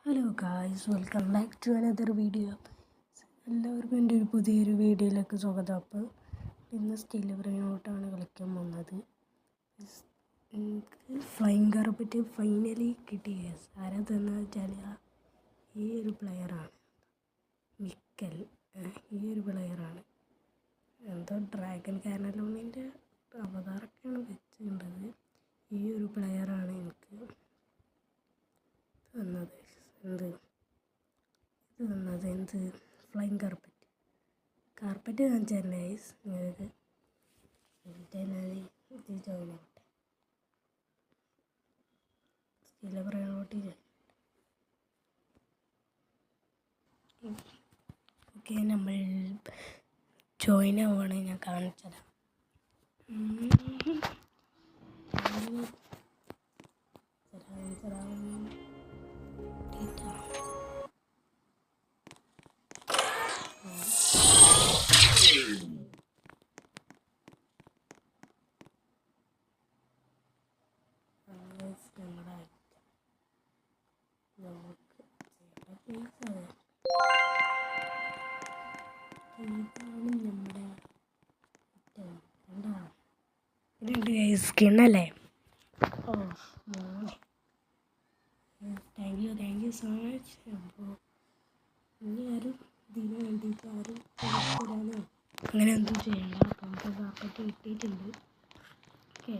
Hello guys, welcome back to another video. എല്ലാവർക്കും എൻ്റെ ഒരു പുതിയൊരു വീഡിയോയിലേക്ക് സ്വാഗതം. അപ്പോൾ ഇന്ന് സ്റ്റിൽ ബ്രെയിനോട്ടാണ് കളിക്കാൻ പോകുന്നത്. എനിക്ക് ഫ്ലൈയിങ് കാർപ്പറ്റ് ഫൈനലി കിട്ടി. ആരാ തന്നെ വെച്ചാൽ ഈ ഒരു പ്ലെയറാണ്, മിക്കൽ. ഈ ഒരു പ്ലെയറാണ് എന്തോ ഡ്രാഗൺ കാനലോണിൻ്റെ അവതാരമൊക്കെയാണ് വെച്ചിട്ടുള്ളത്. ഈ ഒരു പ്ലെയറാണ് എനിക്ക് തന്നത്. എന്ത് ഫ്ലൈയിങ് കാർപ്പറ്റ് കാണിച്ചാൽ നൈസ്. നിങ്ങൾക്ക് ഇത് ജോയിൻ ആവട്ടെ, സ്റ്റിൽ ബ്രെയിനോട്ട് ഓക്കെ. നമ്മൾ ജോയിൻ ആവുകയാണെങ്കിൽ ഞാൻ കാണിച്ചുതരാം. ഇതാണ് നമ്മുടെ സ്കിന്നല്ലേ. ഓ മോനെ, താങ്ക് യു സോ മച്ച്. അപ്പോൾ ഇനി ആരും ഇതിന് വേണ്ടിയിട്ട് തരാനോ അങ്ങനെ ഒന്നും ചെയ്യണ്ട. അപ്പം നമുക്ക് കാർപ്പറ്റ് കിട്ടിയിട്ടുണ്ട്. ഓക്കെ,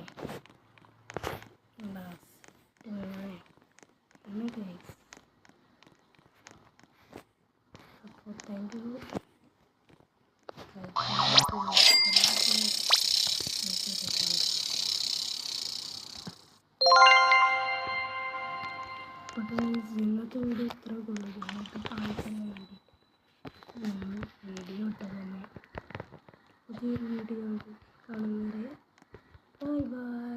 അപ്പോൾ താങ്ക് യു. ഇന്നത്തെ വീഡിയോ ഇത്ര കൊണ്ടത് നിങ്ങൾക്ക് കാണിക്കാൻ വേണ്ടിയിട്ട് വീഡിയോ ഇട്ടത് തന്നെ. പുതിയൊരു വീഡിയോ കാണുന്നവരെ ബൈ ബൈ.